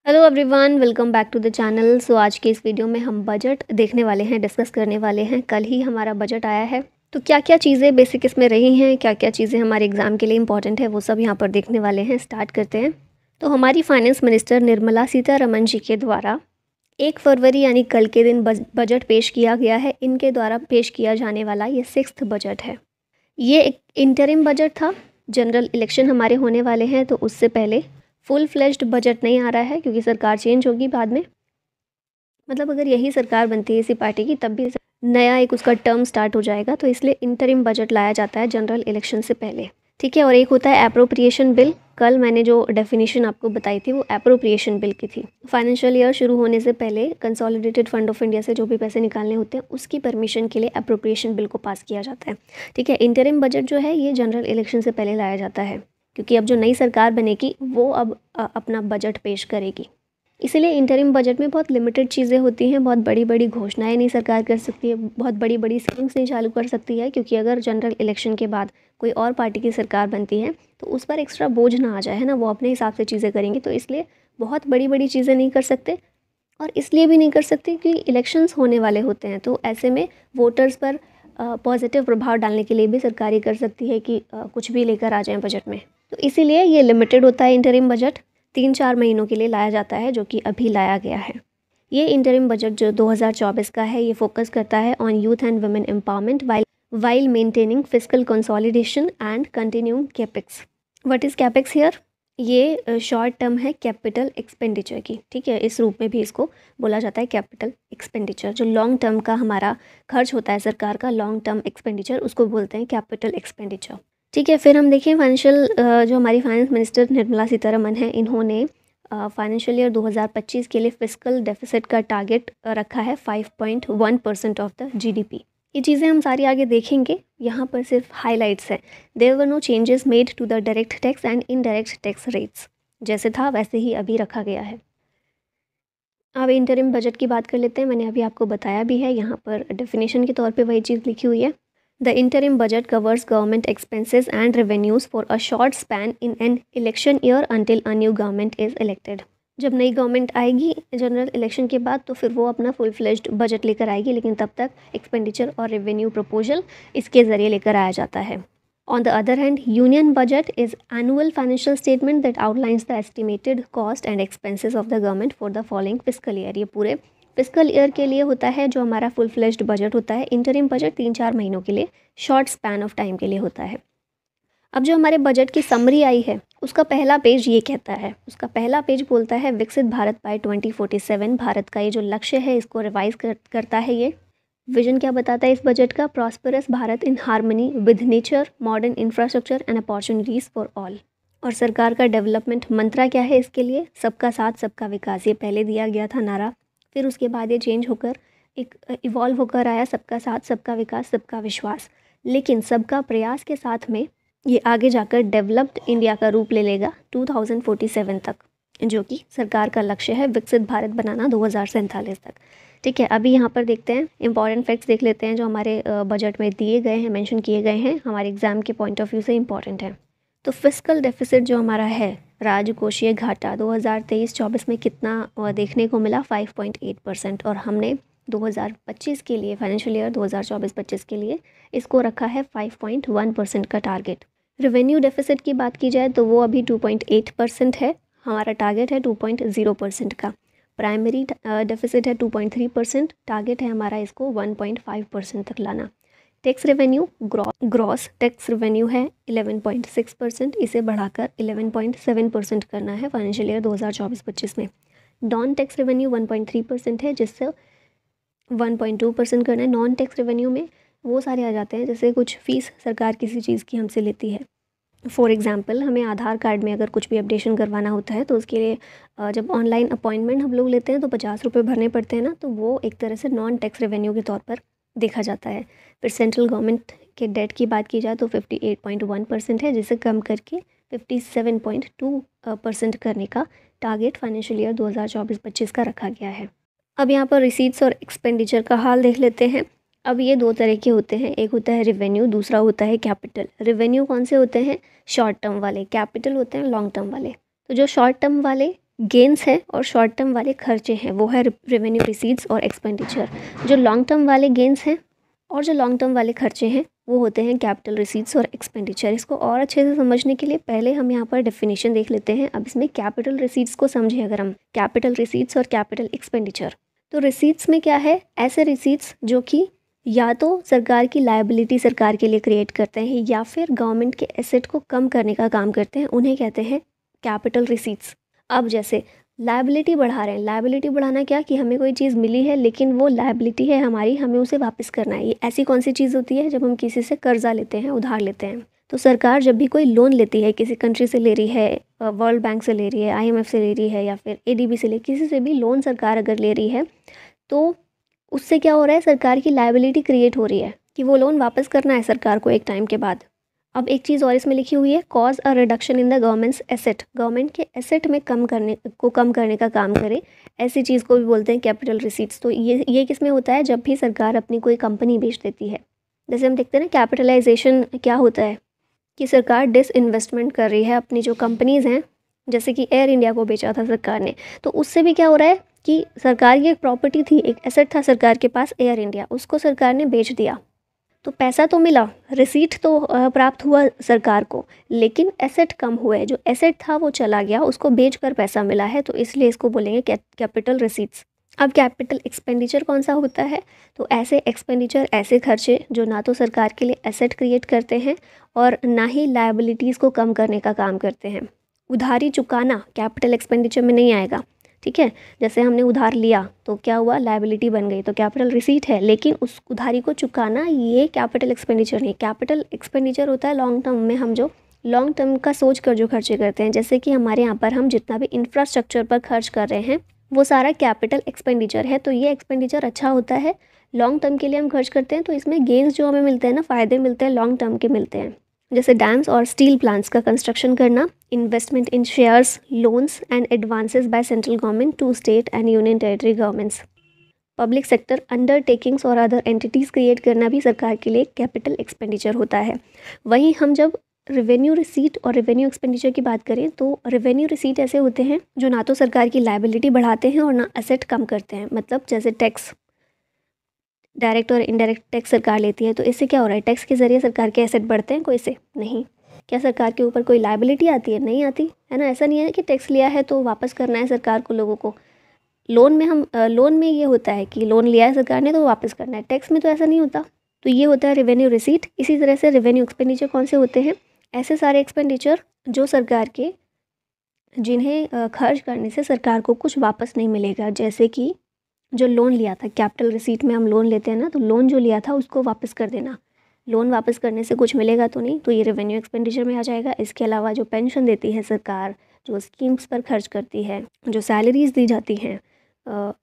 Hello everyone, welcome back to the channel. So आज के इस वीडियो में हम बजट देखने वाले हैं, डिस्कस करने वाले हैं। कल ही हमारा बजट आया है, तो क्या क्या चीज़ें बेसिक इसमें रही हैं, क्या क्या चीज़ें हमारे एग्ज़ाम के लिए इंपॉर्टेंट है, वो सब यहाँ पर देखने वाले हैं। स्टार्ट करते हैं। तो हमारी फाइनेंस मिनिस्टर निर्मला सीतारमण जी के द्वारा 1 फरवरी यानी कल के दिन बजट पेश किया गया है। इनके द्वारा पेश किया जाने वाला ये 6th बजट है। ये एक इंटरिम बजट था। जनरल इलेक्शन हमारे होने वाले हैं, तो उससे पहले फुल फ्लेज्ड बजट नहीं आ रहा है, क्योंकि सरकार चेंज होगी बाद में। मतलब अगर यही सरकार बनती है इसी पार्टी की, तब भी नया एक उसका टर्म स्टार्ट हो जाएगा, तो इसलिए इंटरिम बजट लाया जाता है जनरल इलेक्शन से पहले। ठीक है। और एक होता है एप्रोप्रिएशन बिल। कल मैंने जो डेफिनेशन आपको बताई थी वो एप्रोप्रिएशन बिल की थी। फाइनेंशियल ईयर शुरू होने से पहले कंसोलिडेटेड फंड ऑफ इंडिया से जो भी पैसे निकालने होते हैं, उसकी परमिशन के लिए एप्रोप्रिएशन बिल को पास किया जाता है। ठीक है। इंटरिम बजट जो है ये जनरल इलेक्शन से पहले लाया जाता है, क्योंकि अब जो नई सरकार बनेगी वो अब अपना बजट पेश करेगी। इसीलिए इंटरिम बजट में बहुत लिमिटेड चीज़ें होती हैं। बहुत बड़ी बड़ी घोषणाएं नहीं सरकार कर सकती है, बहुत बड़ी बड़ी स्कीम्स नहीं चालू कर सकती है, क्योंकि अगर जनरल इलेक्शन के बाद कोई और पार्टी की सरकार बनती है तो उस पर एक्स्ट्रा बोझ ना आ जाए, है ना। वो अपने हिसाब से चीज़ें करेंगे, तो इसलिए बहुत बड़ी बड़ी चीज़ें नहीं कर सकते। और इसलिए भी नहीं कर सकते क्योंकि इलेक्शंस होने वाले होते हैं, तो ऐसे में वोटर्स पर पॉजिटिव प्रभाव डालने के लिए भी सरकार ये कर सकती है कि कुछ भी लेकर आ जाएं बजट में। तो इसीलिए ये लिमिटेड होता है इंटरिम बजट। 3-4 महीनों के लिए लाया जाता है, जो कि अभी लाया गया है। ये इंटरिम बजट जो 2024 का है, ये फोकस करता है on youth and women empowerment while maintaining fiscal consolidation and continuing capex. What is capex here? ये शॉर्ट टर्म है कैपिटल एक्सपेंडिचर की। ठीक है। इस रूप में भी इसको बोला जाता है कैपिटल एक्सपेंडिचर। जो लॉन्ग टर्म का हमारा खर्च होता है सरकार का, लॉन्ग टर्म एक्सपेंडिचर, उसको बोलते हैं कैपिटल एक्सपेंडिचर। ठीक है। फिर हम देखें फाइनेंशियल, जो हमारी फाइनेंस मिनिस्टर निर्मला सीतारमण है, इन्होंने फाइनेंशियल ईयर 2025 के लिए फिस्कल डेफिसिट का टारगेट रखा है 5.1% ऑफ द जीडीपी। ये चीज़ें हम सारी आगे देखेंगे, यहाँ पर सिर्फ हाइलाइट्स हैं। There were no changes made to the direct tax and indirect tax rates. जैसे था वैसे ही अभी रखा गया है। अब इंटरिम बजट की बात कर लेते हैं। मैंने अभी आपको बताया भी है, यहाँ पर डेफिनेशन के तौर पे वही चीज़ लिखी हुई है। The interim budget covers government expenses and revenues for a short span in an election year until a new government is elected. जब नई गवर्नमेंट आएगी जनरल इलेक्शन के बाद, तो फिर वो अपना फुल फ्लेज्ड बजट लेकर आएगी, लेकिन तब तक एक्सपेंडिचर और रेवेन्यू प्रपोजल इसके ज़रिए लेकर आया जाता है। On the other hand, union budget is annual financial statement that outlines the estimated cost and expenses of the government for the following fiscal year। ये पूरे फिस्कल ईयर के लिए होता है जो हमारा फुल फ्लेज्ड बजट होता है। इंटरिम बजट 3-4 महीनों के लिए, शॉर्ट स्पैन ऑफ टाइम के लिए होता है। अब जो हमारे बजट की समरी आई है, उसका पहला पेज ये कहता है, उसका पहला पेज बोलता है विकसित भारत बाय 2047। भारत का ये जो लक्ष्य है इसको रिवाइज करता है। ये विजन क्या बताता है इस बजट का? Prosperous Bharat in harmony with nature, modern infrastructure and opportunities for all. और सरकार का डेवलपमेंट मंत्रा क्या है इसके लिए? सबका साथ सबका विकास। ये पहले दिया गया था नारा, फिर उसके बाद ये चेंज होकर एक इवॉल्व होकर आया सबका साथ सबका विकास सबका विश्वास। लेकिन सबका प्रयास के साथ में ये आगे जाकर डेवलप्ड इंडिया का रूप ले लेगा 2047 तक, जो कि सरकार का लक्ष्य है विकसित भारत बनाना 2047 तक। ठीक है। अभी यहाँ पर देखते हैं, इंपॉर्टेंट फैक्ट्स देख लेते हैं जो हमारे बजट में दिए गए हैं, मेंशन किए गए हैं, हमारे एग्जाम के पॉइंट ऑफ व्यू से इंपॉर्टेंट है। तो फिस्कल डेफिसिट जो हमारा है, राजकोषीय घाटा, 2023-24 में कितना देखने को मिला? 5.8%। और हमने 2025 के लिए, फाइनेंशियल ईयर 2024-25 के लिए इसको रखा है 5.1% का टारगेट। रेवेन्यू डेफिसिट की बात की जाए तो वो अभी 2.8% है, हमारा टारगेट है 2.0% का। प्राइमरी डेफिसिट है 2.3%, टारगेट है हमारा इसको 1.5% तक लाना। Tax revenue, gross tax revenue है 11.6%, इसे बढ़ाकर 11.7% करना है फाइनेंशियल ईयर 2024-25 में। नॉन टैक्स रेवेन्यू 1.3% है, जिससे 1.2% करना है। नॉन टैक्स रेवेन्यू में वो सारे आ जाते हैं जैसे कुछ फ़ीस सरकार किसी चीज़ की हमसे लेती है। फॉर एग्ज़ाम्पल, हमें आधार कार्ड में अगर कुछ भी अपडेशन करवाना होता है, तो उसके लिए जब ऑनलाइन अपॉइंटमेंट हम लोग लेते हैं तो 50 रुपये भरने पड़ते हैं ना, तो वो एक तरह से नॉन टैक्स रेवेन्यू के तौर पर देखा जाता है। फिर सेंट्रल गवर्नमेंट के डेट की बात की जाए तो 58.1% है, जिसे कम करके 57.2% करने का टारगेट फाइनेंशियल ईयर 2024-25 का रखा गया है। अब यहाँ पर रिसीट्स और एक्सपेंडिचर का हाल देख लेते हैं। अब ये दो तरह के होते हैं, एक होता है रेवेन्यू, दूसरा होता है कैपिटल। रेवेन्यू कौन से होते हैं? शॉर्ट टर्म वाले। कैपिटल होते हैं लॉन्ग टर्म वाले। तो जो शॉर्ट टर्म वाले गेंस है और शॉर्ट टर्म वाले खर्चे हैं वो है रेवेन्यू रिसीट्स और एक्सपेंडिचर। जो लॉन्ग टर्म वाले गेंस हैं और जो लॉन्ग टर्म वाले खर्चे हैं वो होते हैं कैपिटल रिसीट्स और एक्सपेंडिचर। इसको और अच्छे से समझने के लिए पहले हम यहाँ पर डेफिनेशन देख लेते हैं। अब इसमें कैपिटल रिसीट्स को समझें अगर हम, कैपिटल रिसीट्स और कैपिटल एक्सपेंडिचर। तो रिसीट्स में क्या है, ऐसे रिसीट्स जो कि या तो सरकार की लायबिलिटी सरकार के लिए क्रिएट करते हैं या फिर गवर्नमेंट के एसेट को कम करने का काम करते हैं, उन्हें कहते हैं कैपिटल रिसीट्स। अब जैसे लायबिलिटी बढ़ा रहे हैं, लायबिलिटी बढ़ाना क्या कि हमें कोई चीज़ मिली है लेकिन वो लायबिलिटी है हमारी, हमें उसे वापस करना है। ये ऐसी कौन सी चीज़ होती है, जब हम किसी से कर्जा लेते हैं, उधार लेते हैं। तो सरकार जब भी कोई लोन लेती है, किसी कंट्री से ले रही है, वर्ल्ड बैंक से ले रही है, IMF से ले रही है या फिर ADB से ले, किसी से भी लोन सरकार अगर ले रही है तो उससे क्या हो रहा है, सरकार की लायबिलिटी क्रिएट हो रही है कि वो लोन वापस करना है सरकार को एक टाइम के बाद। अब एक चीज़ और इसमें लिखी हुई है, cause a reduction in the governments asset, government के एसेट में कम करने का काम करे, ऐसी चीज़ को भी बोलते हैं कैपिटल रिसीट्स। तो ये किस में होता है, जब भी सरकार अपनी कोई कंपनी बेच देती है। जैसे हम देखते हैं ना, कैपिटलाइजेशन क्या होता है कि सरकार डिसइन्वेस्टमेंट कर रही है अपनी जो कंपनीज़ हैं, जैसे कि एयर इंडिया को बेचा था सरकार ने, तो उससे भी क्या हो रहा है कि सरकार की एक प्रॉपर्टी थी, एक एसेट था सरकार के पास, एयर इंडिया, उसको सरकार ने बेच दिया। तो पैसा तो मिला, रिसीट तो प्राप्त हुआ सरकार को, लेकिन एसेट कम हुए, जो एसेट था वो चला गया, उसको बेचकर पैसा मिला है, तो इसलिए इसको बोलेंगे कैपिटल रिसीट्स। अब कैपिटल एक्सपेंडिचर कौन सा होता है, तो ऐसे एक्सपेंडिचर, ऐसे खर्चे जो ना तो सरकार के लिए एसेट क्रिएट करते हैं और ना ही लायबिलिटीज़ को कम करने का काम करते हैं। उधारी चुकाना कैपिटल एक्सपेंडिचर में नहीं आएगा, ठीक है। जैसे हमने उधार लिया तो क्या हुआ, लायबिलिटी बन गई, तो कैपिटल रिसीट है, लेकिन उस उधारी को चुकाना ये कैपिटल एक्सपेंडिचर नहीं। कैपिटल एक्सपेंडिचर होता है लॉन्ग टर्म में, हम जो लॉन्ग टर्म का सोच कर जो खर्चे करते हैं, जैसे कि हमारे यहाँ पर हम जितना भी इंफ्रास्ट्रक्चर पर खर्च कर रहे हैं वो सारा कैपिटल एक्सपेंडिचर है। तो ये एक्सपेंडिचर अच्छा होता है, लॉन्ग टर्म के लिए हम खर्च करते हैं, तो इसमें गेंस जो हमें मिलते हैं ना, फ़ायदे मिलते हैं, लॉन्ग टर्म के मिलते हैं। जैसे डैम्स और स्टील प्लांट्स का कंस्ट्रक्शन करना, investment in shares, loans and advances by central government to state and union territory governments, public sector undertakings और अदर एंटिटीज़ क्रिएट करना भी सरकार के लिए कैपिटल एक्सपेंडिचर होता है। वहीं हम जब रेवेन्यू रिसीट और रेवेन्यू एक्सपेंडिचर की बात करें तो रेवेन्यू रिसीट ऐसे होते हैं जो ना तो सरकार की लायबिलिटी बढ़ाते हैं और ना एसेट कम करते हैं। मतलब जैसे टैक्स, डायरेक्ट और इनडायरेक्ट टैक्स सरकार लेती है, तो इससे क्या हो रहा है, टैक्स के ज़रिए सरकार के एसेट बढ़ते हैं, कोई से नहीं। क्या सरकार के ऊपर कोई लायबिलिटी आती है, नहीं आती है ना। ऐसा नहीं है कि टैक्स लिया है तो वापस करना है सरकार को, लोगों को। लोन में ये होता है कि लोन लिया है सरकार ने तो वापस करना है, टैक्स में तो ऐसा नहीं होता। तो ये होता है रेवेन्यू रिसीट। इसी तरह से रेवेन्यू एक्सपेंडिचर कौन से होते हैं, ऐसे सारे एक्सपेंडिचर जो सरकार के, जिन्हें खर्च करने से सरकार को कुछ वापस नहीं मिलेगा। जैसे कि जो लोन लिया था, कैपिटल रिसीट में हम लोन लेते हैं ना, तो लोन जो लिया था उसको वापस कर देना, लोन वापस करने से कुछ मिलेगा तो नहीं, तो ये रेवेन्यू एक्सपेंडिचर में आ जाएगा। इसके अलावा जो पेंशन देती है सरकार, जो स्कीम्स पर खर्च करती है, जो सैलरीज दी जाती हैं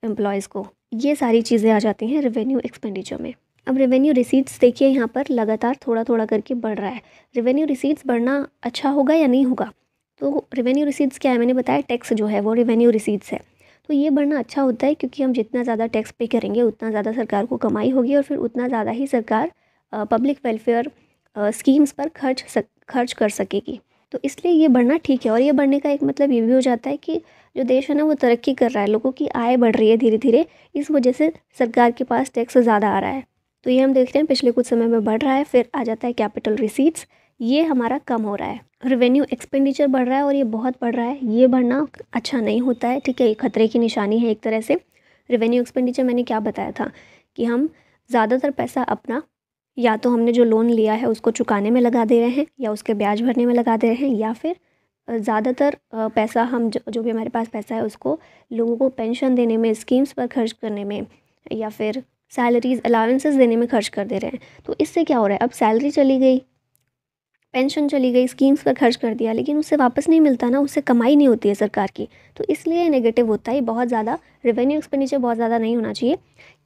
एम्प्लॉयज़ को, ये सारी चीज़ें आ जाती हैं रेवेन्यू एक्सपेंडिचर में। अब रेवेन्यू रिसीट्स देखिए यहाँ पर लगातार थोड़ा थोड़ा करके बढ़ रहा है। रेवेन्यू रिसीट्स बढ़ना अच्छा होगा या नहीं होगा, तो रेवेन्यू रिसीट्स क्या है, मैंने बताया टैक्स जो है वो रेवेन्यू रिसीट्स है। तो ये बढ़ना अच्छा होता है क्योंकि हम जितना ज़्यादा टैक्स पे करेंगे उतना ज़्यादा सरकार को कमाई होगी और फिर उतना ज़्यादा ही सरकार पब्लिक वेलफेयर स्कीम्स पर खर्च कर सकेगी। तो इसलिए ये बढ़ना ठीक है। और ये बढ़ने का एक मतलब ये भी हो जाता है कि जो देश है ना वो तरक्की कर रहा है, लोगों की आय बढ़ रही है धीरे धीरे, इस वजह से सरकार के पास टैक्स ज़्यादा आ रहा है। तो ये हम देख रहे हैं पिछले कुछ समय में बढ़ रहा है। फिर आ जाता है कैपिटल रिसीट्स, ये हमारा कम हो रहा है। रेवेन्यू एक्सपेंडिचर बढ़ रहा है और ये बहुत बढ़ रहा है, ये बढ़ना अच्छा नहीं होता है, ठीक है। ये खतरे की निशानी है एक तरह से। रेवेन्यू एक्सपेंडिचर मैंने क्या बताया था कि हम ज़्यादातर पैसा अपना, या तो हमने जो लोन लिया है उसको चुकाने में लगा दे रहे हैं या उसके ब्याज भरने में लगा दे रहे हैं, या फिर ज़्यादातर पैसा हम जो भी हमारे पास पैसा है उसको लोगों को पेंशन देने में, स्कीम्स पर खर्च करने में, या फिर सैलरीज अलाउंसेस देने में खर्च कर दे रहे हैं। तो इससे क्या हो रहा है, अब सैलरी चली गई, पेंशन चली गई, स्कीम्स पर खर्च कर दिया, लेकिन उससे वापस नहीं मिलता ना, उससे कमाई नहीं होती है सरकार की। तो इसलिए नेगेटिव होता है बहुत ज़्यादा। रेवेन्यू एक्सपेंडिचर बहुत ज़्यादा नहीं होना चाहिए।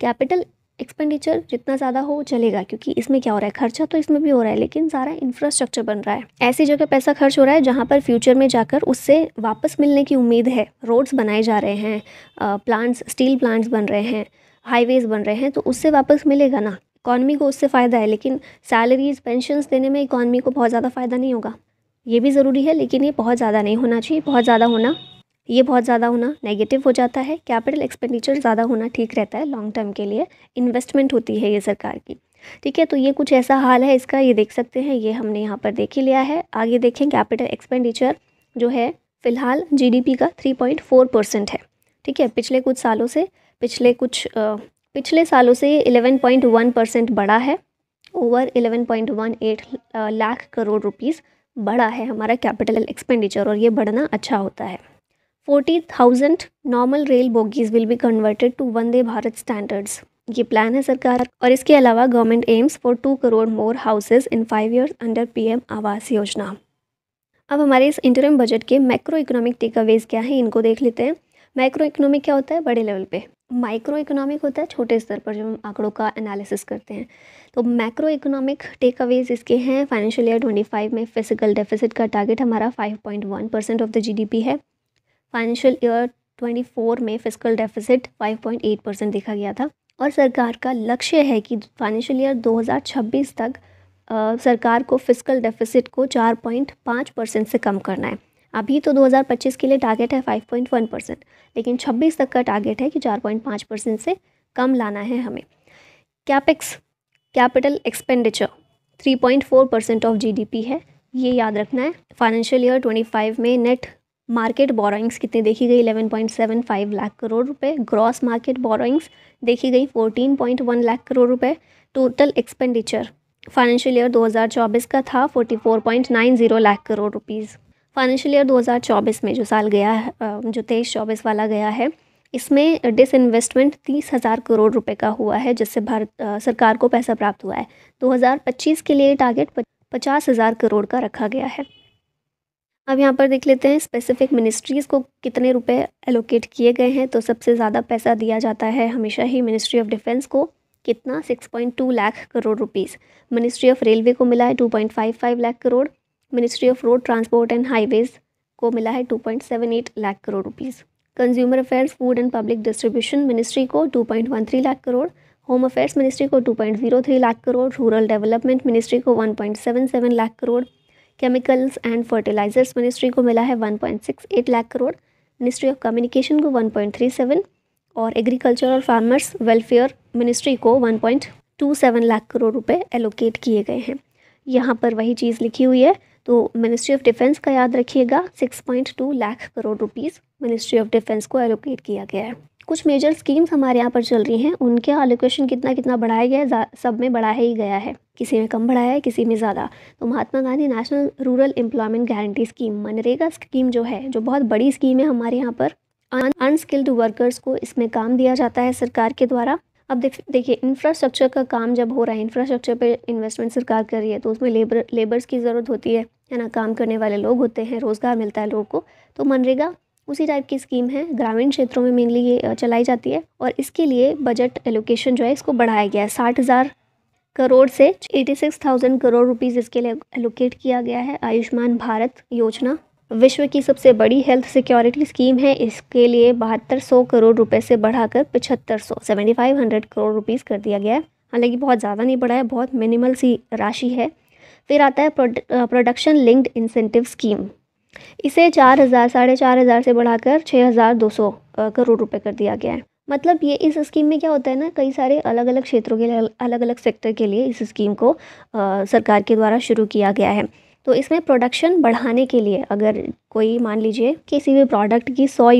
कैपिटल एक्सपेंडिचर जितना ज़्यादा हो चलेगा, क्योंकि इसमें क्या हो रहा है, खर्चा तो इसमें भी हो रहा है लेकिन सारा इंफ्रास्ट्रक्चर बन रहा है। ऐसी जगह पैसा खर्च हो रहा है जहाँ पर फ्यूचर में जाकर उससे वापस मिलने की उम्मीद है। रोड्स बनाए जा रहे हैं, प्लांट्स, स्टील प्लांट्स बन रहे हैं, हाईवेज़ बन रहे हैं, तो उससे वापस मिलेगा ना, इकॉनमी को उससे फ़ायदा है। लेकिन सैलरीज, पेंशन्स देने में इकॉनमी को बहुत ज़्यादा फ़ायदा नहीं होगा। ये भी ज़रूरी है लेकिन ये बहुत ज़्यादा नहीं होना चाहिए। बहुत ज़्यादा होना ये बहुत ज़्यादा होना नेगेटिव हो जाता है। कैपिटल एक्सपेंडिचर ज़्यादा होना ठीक रहता है, लॉन्ग टर्म के लिए इन्वेस्टमेंट होती है ये सरकार की। ठीक है, तो ये कुछ ऐसा हाल है इसका, ये देख सकते हैं, ये हमने यहाँ पर देख ही लिया है। आगे देखें, कैपिटल एक्सपेंडिचर जो है फ़िलहाल जीडीपी का 3.4% है। ठीक है, पिछले सालों से 11.1% बढ़ा है। ओवर 11.18 लाख करोड़ रुपीज़ बढ़ा है हमारा कैपिटल एक्सपेंडिचर, और ये बढ़ना अच्छा होता है। 40,000 normal rail bogies will be converted to Vande Bharat standards, ये प्लान है सरकार। और इसके अलावा government aims for 2 crore more houses in 5 years under PM Awas Yojana. अब हमारे इस इंटरिम बजट के मैक्रो इकोनॉमिक टेकअवेज क्या हैं, इनको देख लेते हैं। मैक्रो इकोनॉमिक क्या होता है? बड़े लेवल पे। माइक्रो इकोनॉमिक होता है छोटे स्तर पर, जब हम आंकड़ों का एनालिसिस करते हैं। तो मैक्रो इकोनॉमिक टेकअवेज इसके हैं, फाइनेंशियल ईयर 25 में फिजिकल डेफिसिट का टारगेट हमारा 5.1% ऑफ द जीडीपी है। फाइनेंशियल ईयर 24 में फिजिकल डेफिसिट 5.8% देखा गया था, और सरकार का लक्ष्य है कि फाइनेंशियल ईयर 2026 तक सरकार को फिजिकल डेफिसिट को 4.5% से कम करना है। अभी तो 2025 के लिए टारगेट है 5.1%, लेकिन 26 तक का टारगेट है कि 4.5% से कम लाना है हमें। Capex, capital expenditure 3.4% of GDP है, ये याद रखना है। फाइनेंशियल ईयर 25 में नेट मार्केट बोरोइंग्स कितनी देखी गई? 11.75 लाख करोड़ रुपए। ग्रॉस मार्केट बोरोइंग्स देखी गई 14.1 लाख करोड़ रुपए। टोटल एक्सपेंडिचर फाइनेंशियल ईयर 2024 का था 44.90 lakh crore rupees. Financial year 2024 में जो साल गया है, जो 23-24 वाला गया है, इसमें डिसइन्वेस्टमेंट 30,000 करोड़ रुपए का हुआ है, जिससे भारत सरकार को पैसा प्राप्त हुआ है। 2025 के लिए टारगेट 50,000 करोड़ का रखा गया है। अब यहाँ पर देख लेते हैं स्पेसिफिक मिनिस्ट्रीज़ को कितने रुपए एलोकेट किए गए हैं। तो सबसे ज़्यादा पैसा दिया जाता है हमेशा ही मिनिस्ट्री ऑफ डिफेंस को, कितना? 6.2 lakh crore rupees. Ministry of railway को मिला है 2.55 lakh crore. Ministry of road transport and highways को मिला है 2.78 lakh crore rupees. Consumer affairs, food and public distribution ministry को 2.13 lakh crore. Home affairs ministry को 2.03 lakh crore. Rural development ministry को 1.77 lakh crore. Chemicals and fertilisers ministry को मिला है 1.68 lakh crore. Ministry of communication को 1.37, और एग्रीकल्चर और फार्मर्स वेलफेयर मिनिस्ट्री को 1.27 लाख करोड़ रुपए एलोकेट किए गए हैं। यहाँ पर वही चीज़ लिखी हुई है, तो मिनिस्ट्री ऑफ डिफेंस का याद रखिएगा, 6.2 lakh crore rupees ministry of defence को एलोकेट किया गया है। कुछ मेजर स्कीम्स हमारे यहाँ पर चल रही हैं, उनके एलोकेशन कितना कितना बढ़ाया गया है, सब में बढ़ाया ही गया है, किसी में कम बढ़ाया है, किसी में ज़्यादा। तो Mahatma Gandhi national rural employment guarantee scheme, मनरेगा स्कीम जो है, जो बहुत बड़ी स्कीम है हमारे यहाँ पर, अनस्किल्ड वर्कर्स को इसमें काम दिया जाता है सरकार के द्वारा। अब देखिए इंफ्रास्ट्रक्चर का काम जब हो रहा है, इंफ्रास्ट्रक्चर पे इन्वेस्टमेंट सरकार कर रही है, तो उसमें लेबर्स की ज़रूरत होती है ना, काम करने वाले लोग होते हैं, रोज़गार मिलता है लोगों को। तो मनरेगा उसी टाइप की स्कीम है, ग्रामीण क्षेत्रों में मेनली ये चलाई जाती है, और इसके लिए बजट एलोकेशन जो है इसको बढ़ाया गया है। 60,000 करोड़ से 86,000 करोड़ रुपीज़ इसके लिए एलोकेट किया गया है। आयुष्मान भारत योजना विश्व की सबसे बड़ी हेल्थ सिक्योरिटी स्कीम है, इसके लिए 7200 करोड़ रुपए से बढ़ाकर 7500 करोड़ रुपीज़ कर दिया गया है। हालांकि बहुत ज़्यादा नहीं बढ़ा है, बहुत मिनिमल सी राशि है। फिर आता है प्रोडक्शन लिंक्ड इंसेंटिव स्कीम, इसे 4,000 से बढ़ाकर 6,200 करोड़ रुपए कर दिया गया है। मतलब ये इस स्कीम में क्या होता है ना, कई सारे अलग अलग क्षेत्रों के लिए, अलग अलग सेक्टर के लिए इस स्कीम को सरकार के द्वारा शुरू किया गया है। तो इसमें प्रोडक्शन बढ़ाने के लिए, अगर कोई मान लीजिए किसी भी प्रोडक्ट की 100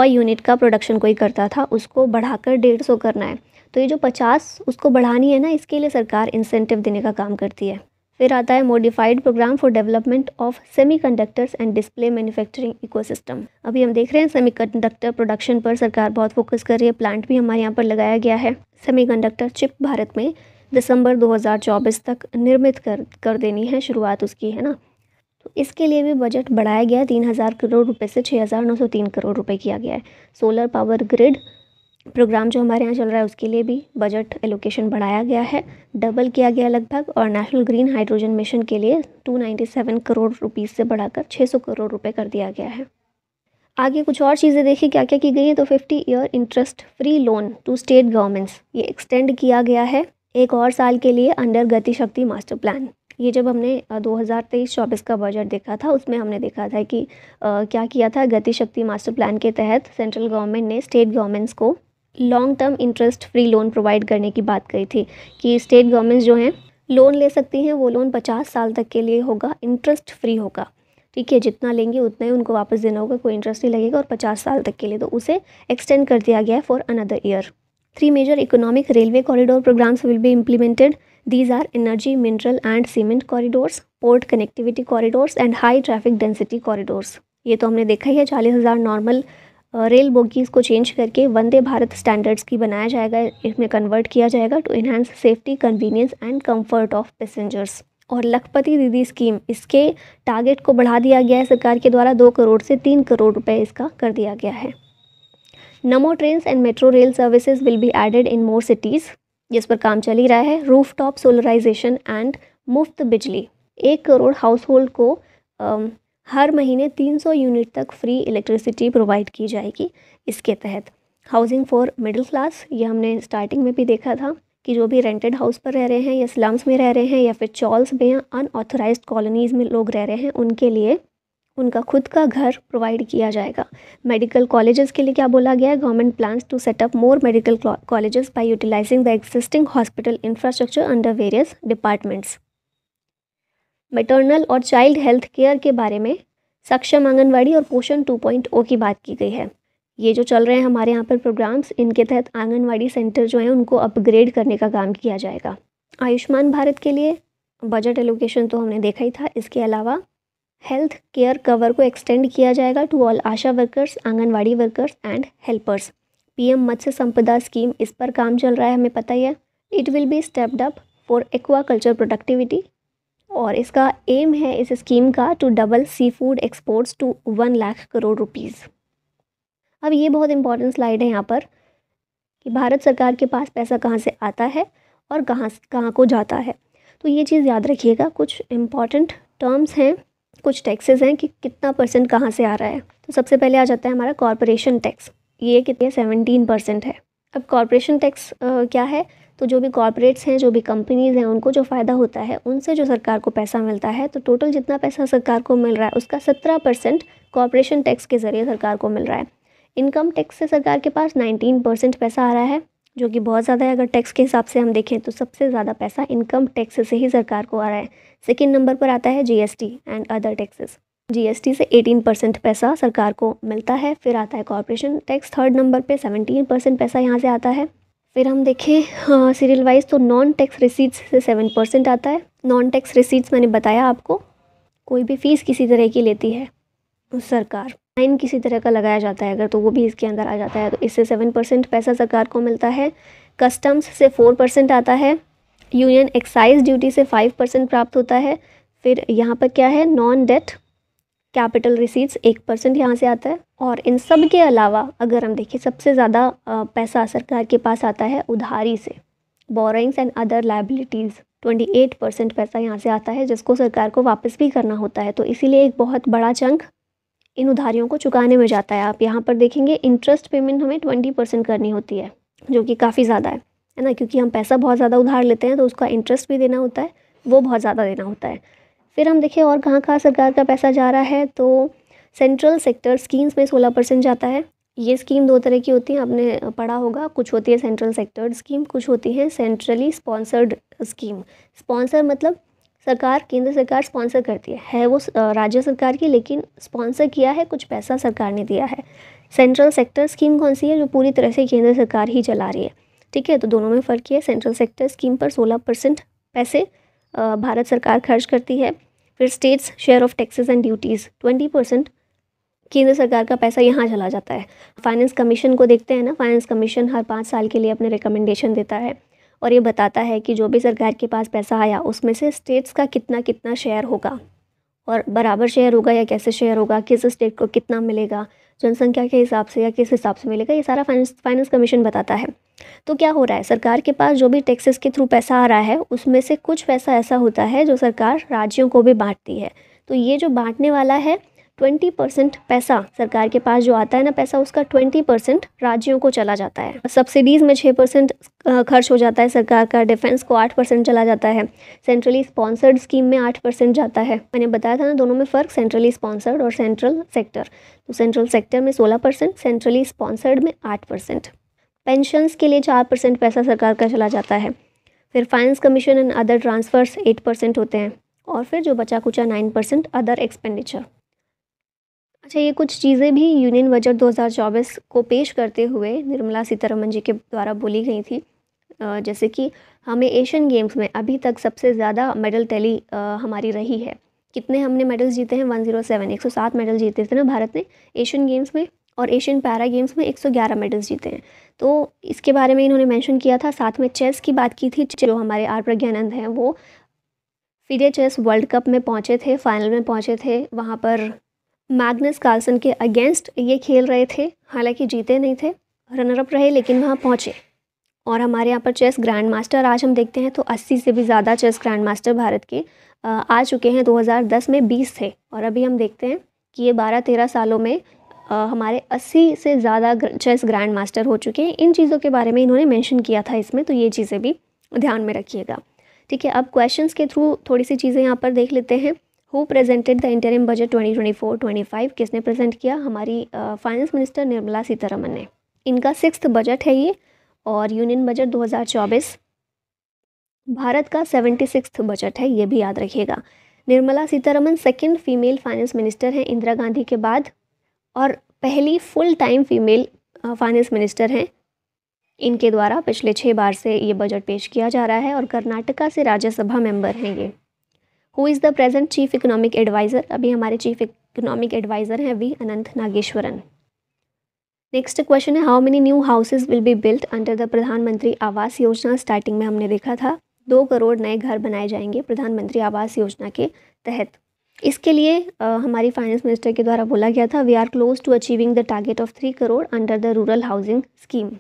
यूनिट का प्रोडक्शन कोई करता था, उसको बढ़ाकर 150 करना है, तो ये जो 50 उसको बढ़ानी है ना, इसके लिए सरकार इंसेंटिव देने का काम करती है। फिर आता है modified programme for development of semiconductors and display manufacturing ecosystem. अभी हम देख रहे हैं सेमीकंडक्टर प्रोडक्शन पर सरकार बहुत फोकस कर रही है, प्लांट भी हमारे यहाँ पर लगाया गया है। सेमीकंडक्टर चिप भारत में दिसंबर 2024 तक निर्मित कर देनी है, शुरुआत उसकी है ना। तो इसके लिए भी बजट बढ़ाया गया है, 3,000 करोड़ रुपए से 6,903 करोड़ रुपए किया गया है। सोलर पावर ग्रिड प्रोग्राम जो हमारे यहाँ चल रहा है, उसके लिए भी बजट एलोकेशन बढ़ाया गया है, डबल किया गया लगभग। और नेशनल ग्रीन हाइड्रोजन मिशन के लिए 297 करोड़ रुपीज़ से बढ़ाकर 600 करोड़ रुपए कर दिया गया है। आगे कुछ और चीज़ें देखिए क्या क्या की गई हैं। तो 50 year interest free loan to state governments, ये एक्सटेंड किया गया है एक और साल के लिए अंडर गति शक्ति मास्टर प्लान। ये जब हमने 2023-24 का बजट देखा था, उसमें हमने देखा था कि क्या किया था, गति शक्ति मास्टर प्लान के तहत सेंट्रल गवर्नमेंट ने स्टेट गवर्नमेंट्स को long term interest free loan provide करने की बात कही थी कि स्टेट गवर्नमेंट्स जो हैं लोन ले सकती हैं, वो लोन 50 साल तक के लिए होगा, इंटरेस्ट फ्री होगा। ठीक है, जितना लेंगे उतना ही उनको वापस देना होगा, कोई इंटरेस्ट नहीं लगेगा और 50 साल तक के लिए, तो उसे एक्सटेंड कर दिया गया है for another year. 3 major economic railway corridor programmes will be implemented. These are energy, mineral and cement corridors, port connectivity corridors and high traffic density corridors। ये तो हमने देखा ही है, 40,000 नॉर्मल रेल बोगीज को चेंज करके वंदे भारत स्टैंडर्ड्स की बनाया जाएगा, इसमें कन्वर्ट किया जाएगा to enhance safety, convenience and comfort of passengers. और लखपति दीदी स्कीम, इसके टारगेट को बढ़ा दिया गया है सरकार के द्वारा, 2 करोड़ से 3 करोड़ रुपए इसका कर दिया गया है। Namo trains and metro rail services will be added in more cities, जिस पर काम चल ही रहा है। रूफ टॉप सोलराइजेशन एंड मुफ्त बिजली, 1 करोड़ हाउस होल्ड को हर महीने 300 यूनिट तक फ्री इलेक्ट्रिसिटी प्रोवाइड की जाएगी इसके तहत। हाउसिंग फॉर मिडिल क्लास, ये हमने स्टार्टिंग में भी देखा था कि जो भी रेंटेड हाउस पर रह रहे हैं या स्लम्स में रह रहे हैं या फिर चॉल्स में या अनऑथराइज्ड कॉलोनीज़ में लोग रह रहे हैं, उनके लिए उनका खुद का घर प्रोवाइड किया जाएगा। मेडिकल कॉलेजेस के लिए क्या बोला गया है, government plans to set up more medical colleges by utilising the existing hospital infrastructure under various departments. Maternal और चाइल्ड हेल्थ केयर के बारे में सक्षम आंगनवाड़ी और पोषण 2.0 की बात की गई है। ये जो चल रहे हैं हमारे यहाँ पर प्रोग्राम्स, इनके तहत आंगनवाड़ी सेंटर जो हैं उनको अपग्रेड करने का काम किया जाएगा। आयुष्मान भारत के लिए बजट एलोकेशन तो हमने देखा ही था, इसके अलावा हेल्थ केयर कवर को एक्सटेंड किया जाएगा to all ASHA workers, anganwadi workers and helpers. PM Matsya Sampada scheme, इस पर काम चल रहा है, हमें पता ही है। It will be stepped up for aquaculture productivity, और इसका एम है इस स्कीम का to double seafood exports to 1 lakh crore rupees. अब ये बहुत इंपॉर्टेंट स्लाइड है यहाँ पर कि भारत सरकार के पास पैसा कहाँ से आता है और कहाँ को जाता है, तो ये चीज़ याद रखिएगा। कुछ इम्पॉर्टेंट टर्म्स हैं, कुछ टैक्सेस हैं कि कितना परसेंट कहाँ से आ रहा है। तो सबसे पहले आ जाता है हमारा कॉरपोरेशन टैक्स, ये कितने 17% है। अब कॉरपोरेशन टैक्स क्या है, तो जो भी कॉरपोरेट्स हैं, जो भी कंपनीज़ हैं, उनको जो फ़ायदा होता है, उनसे जो सरकार को पैसा मिलता है, तो टोटल जितना पैसा सरकार को मिल रहा है उसका 17% कॉरपोरेशन टैक्स के ज़रिए सरकार को मिल रहा है। इनकम टैक्स से सरकार के पास 19% पैसा आ रहा है, जो कि बहुत ज़्यादा है। अगर टैक्स के हिसाब से हम देखें तो सबसे ज़्यादा पैसा इनकम टैक्स से ही सरकार को आ रहा है। सेकंड नंबर पर आता है GST and other taxes, GST से 18% पैसा सरकार को मिलता है। फिर आता है कॉर्पोरेशन टैक्स, थर्ड नंबर पे 17% पैसा यहाँ से आता है। फिर हम देखें सीरियल वाइज तो नॉन टैक्स रिसीट्स से 7% आता है। नॉन टैक्स रिसीट्स मैंने बताया आपको, कोई भी फ़ीस किसी तरह की लेती है सरकार, फाइन किसी तरह का लगाया जाता है अगर, तो वो भी इसके अंदर आ जाता है, तो इससे 7% पैसा सरकार को मिलता है। कस्टम्स से 4% आता है। यूनियन एक्साइज ड्यूटी से 5% प्राप्त होता है। फिर यहाँ पर क्या है, नॉन डेट कैपिटल रिसीट्स 1% यहाँ से आता है। और इन सब के अलावा अगर हम देखें, सबसे ज़्यादा पैसा सरकार के पास आता है उधारी से, बोरोइंग्स एंड अदर लायबिलिटीज़, 28% पैसा यहाँ से आता है, जिसको सरकार को वापस भी करना होता है। तो इसीलिए एक बहुत बड़ा चंक इन उधारियों को चुकाने में जाता है। आप यहाँ पर देखेंगे इंटरेस्ट पेमेंट हमें 20% करनी होती है, जो कि काफ़ी ज़्यादा है ना, क्योंकि हम पैसा बहुत ज़्यादा उधार लेते हैं तो उसका इंटरेस्ट भी देना होता है, वो बहुत ज़्यादा देना होता है। फिर हम देखें और कहाँ कहाँ सरकार का पैसा जा रहा है, तो सेंट्रल सेक्टर स्कीम्स में 16% जाता है। ये स्कीम 2 तरह की होती हैं, आपने पढ़ा होगा, कुछ होती है सेंट्रल सेक्टर स्कीम, कुछ होती है सेंट्रली स्पॉन्सर्ड स्कीम। स्पॉन्सर मतलब सरकार, केंद्र सरकार स्पॉन्सर करती है वो राज्य सरकार की, लेकिन स्पॉन्सर किया है, कुछ पैसा सरकार ने दिया है। सेंट्रल सेक्टर स्कीम कौन सी है, जो पूरी तरह से केंद्र सरकार ही चला रही है। ठीक है, तो दोनों में फ़र्क है। सेंट्रल सेक्टर स्कीम पर 16% पैसे भारत सरकार खर्च करती है। फिर states share of taxes and duties 20% केंद्र सरकार का पैसा यहाँ चला जाता है। फाइनेंस कमीशन को देखते हैं ना, फाइनेंस कमीशन हर 5 साल के लिए अपने रिकमेंडेशन देता है और ये बताता है कि जो भी सरकार के पास पैसा आया उसमें से स्टेट्स का कितना कितना शेयर होगा, और बराबर शेयर होगा या कैसे शेयर होगा, किस स्टेट को कितना मिलेगा, जनसंख्या के हिसाब से या किस हिसाब से मिलेगा, ये सारा फाइनेंस कमीशन बताता है। तो क्या हो रहा है, सरकार के पास जो भी टैक्सेस के थ्रू पैसा आ रहा है उसमें से कुछ पैसा ऐसा होता है जो सरकार राज्यों को भी बांटती है। तो ये जो बांटने वाला है 20% पैसा सरकार के पास जो आता है ना पैसा, उसका 20% राज्यों को चला जाता है। सब्सिडीज़ में 6% खर्च हो जाता है सरकार का। डिफेंस को 8% चला जाता है। सेंट्रली स्पॉन्सर्ड स्कीम में 8% जाता है। मैंने बताया था ना दोनों में फ़र्क, सेंट्रली स्पॉन्सर्ड और सेंट्रल सेक्टर। तो सेंट्रल सेक्टर में 16%, सेंट्रली स्पॉन्सर्ड में 8%। पेंशन्स के लिए 4% पैसा सरकार का चला जाता है। फिर finance commission and other transfers 8% होते हैं। और फिर जो बचा कुचा 9% अदर एक्सपेंडिचर। अच्छा, ये कुछ चीज़ें भी यूनियन बजट 2024 को पेश करते हुए निर्मला सीतारमण जी के द्वारा बोली गई थी। जैसे कि हमें एशियन गेम्स में अभी तक सबसे ज़्यादा मेडल टैली हमारी रही है। कितने हमने मेडल्स जीते हैं? 107 मेडल जीते थे ना भारत ने एशियन गेम्स में, और एशियन पैरा गेम्स में 111 मेडल्स जीते हैं। तो इसके बारे में इन्होंने मेंशन किया था। साथ में चेस की बात की थी। जो हमारे आर प्रज्ञानंद हैं वो फिडे चेस वर्ल्ड कप में पहुँचे थे, फाइनल में पहुँचे थे। वहाँ पर मैग्नस कार्लसन के अगेंस्ट ये खेल रहे थे, हालांकि जीते नहीं थे, रनर अप रहे, लेकिन वहाँ पहुँचे। और हमारे यहाँ पर चेस ग्रैंड मास्टर आज हम देखते हैं तो 80 से भी ज़्यादा चेस ग्रैंड मास्टर भारत के आ चुके हैं। 2010 में 20 थे, और अभी हम देखते हैं कि ये 12-13 सालों में हमारे 80 से ज़्यादा चेस ग्रैंड मास्टर हो चुके हैं। इन चीज़ों के बारे में इन्होंने मेंशन किया था इसमें, तो ये चीज़ें भी ध्यान में रखिएगा। ठीक है, अब क्वेश्चंस के थ्रू थोड़ी सी चीज़ें यहाँ पर देख लेते हैं। Who presented the interim budget 2024-25? किसने प्रेजेंट किया? हमारी फाइनेंस मिनिस्टर निर्मला सीतारमण ने। इनका 6th बजट है ये, और यूनियन बजट 2024 भारत का 76th बजट है, ये भी याद रखिएगा। Nirmala Sitharaman second female finance minister हैं इंदिरा गांधी के बाद, और पहली full time female finance minister हैं। इनके द्वारा पिछले 6 बार से ये बजट पेश किया जा रहा है, और कर्नाटका से राज्यसभा मेंबर हैं ये। Who is the present chief economic adviser? अभी हमारे चीफ इकोनॉमिक एडवाइज़र हैं V Anantha Nageswaran. Next question है, how many new houses will be built under the Pradhan Mantri Awas योजना? स्टार्टिंग में हमने देखा था 2 करोड़ नए घर बनाए जाएंगे प्रधानमंत्री आवास योजना के तहत। इसके लिए हमारी फाइनेंस मिनिस्टर के द्वारा बोला गया था, we are close to achieving the target of 3 crore under the rural housing scheme.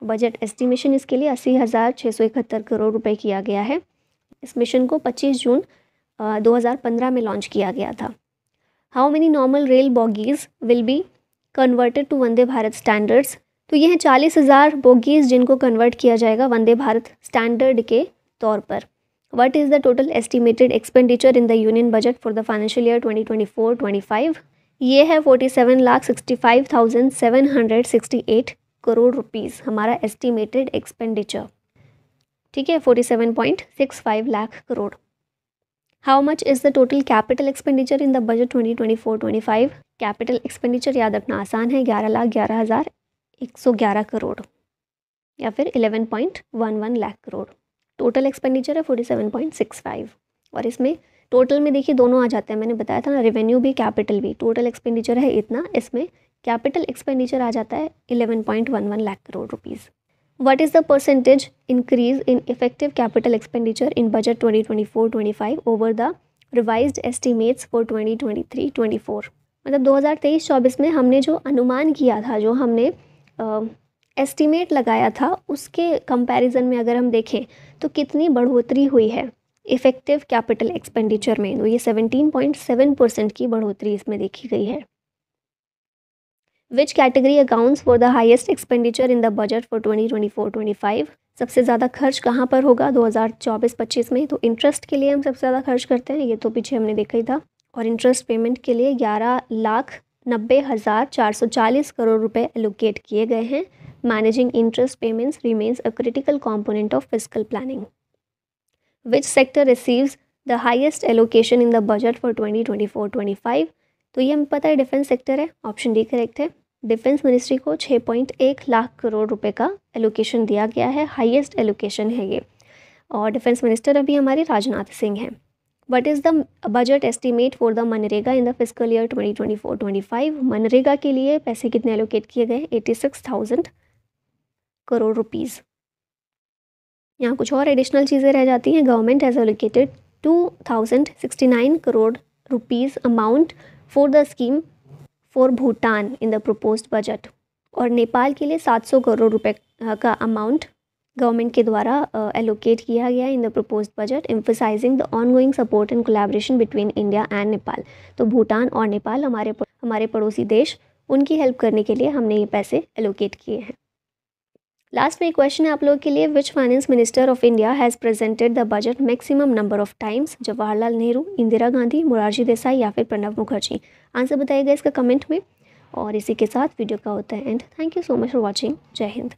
Budget estimation इसके लिए 80,671 करोड़ रुपए किया गया है। इस मिशन को 25 जून 2015 में लॉन्च किया गया था। How many normal rail bogies will be converted to Vande Bharat standards? तो ये हैं 40,000 बोगीज़ जिनको कन्वर्ट किया जाएगा वंदे भारत स्टैंडर्ड के तौर पर। What is the total estimated expenditure in the union budget for the financial year 2024-25? ये है 47,65,768 करोड़ रुपीज़ हमारा एस्टिमेटेड एक्सपेंडिचर। ठीक है, 47.65 lakh crore. How much is the total capital expenditure in the budget 2024-25? Capital expenditure याद रखना आसान है, 11,11,111 करोड़ या फिर 11.11 लाख करोड़। टोटल एक्सपेंडिचर है 47.65, और इसमें टोटल में देखिए दोनों आ जाते हैं। मैंने बताया था ना, रेवेन्यू भी कैपिटल भी। टोटल एक्सपेंडिचर है इतना, इसमें कैपिटल एक्सपेंडिचर आ जाता है 11.11 lakh crore rupees. What is the percentage increase in effective capital expenditure in budget 2024-25 over the revised estimates for 2023-24? मतलब 2023-24 में हमने जो अनुमान किया था, जो हमने एस्टिमेट लगाया था, उसके कंपैरिजन में अगर हम देखें तो कितनी बढ़ोतरी हुई है इफ़ेक्टिव कैपिटल एक्सपेंडिचर में? तो ये 17.7% की बढ़ोतरी इसमें देखी गई है। Which category accounts for the highest expenditure in the budget for 2024-25? सबसे ज़्यादा खर्च कहाँ पर होगा 2024-25 में? तो इंटरेस्ट के लिए हम सबसे ज़्यादा खर्च करते हैं, ये तो पीछे हमने देखा ही था। और इंटरेस्ट पेमेंट के लिए 11,90,440 करोड़ रुपए एलोकेट किए गए हैं। Managing interest payments remains a critical component of fiscal planning. Which sector receives the highest allocation in the budget for 2024-25? तो ये हमें पता है डिफेंस सेक्टर है, ऑप्शन डी करेक्ट है। डिफेंस मिनिस्ट्री को 6.1 लाख करोड़ रुपए का एलोकेशन दिया गया है, हाईएस्ट एलोकेशन है ये। और डिफेंस मिनिस्टर अभी हमारे राजनाथ सिंह हैं। What is the budget estimate for the MNREGA in the fiscal year 2024-25? MNREGA के लिए पैसे कितने एलोकेट किए गए? 86,000 करोड़ रुपीज़। यहाँ कुछ और एडिशनल चीज़ें रह जाती हैं। Government has allocated 2,069 crore rupees amount for the scheme for Bhutan in the proposed budget. और नेपाल के लिए 700 करोड़ रुपए का अमाउंट गवर्नमेंट के द्वारा एलोकेट किया गया in the proposed budget, emphasising the ongoing support and collaboration between India and Nepal. तो भूटान और नेपाल हमारे पड़ोसी देश, उनकी हेल्प करने के लिए हमने ये पैसे एलोकेट किए हैं। लास्ट में एक क्वेश्चन है आप लोगों के लिए, which finance minister of India has presented the budget maximum number of times? Jawaharlal Nehru, Indira Gandhi, Morarji Desai या फिर प्रणब मुखर्जी? आंसर बताइएगा इसका कमेंट में। और इसी के साथ वीडियो का होता है and. Thank you so much for watching. जय हिंद।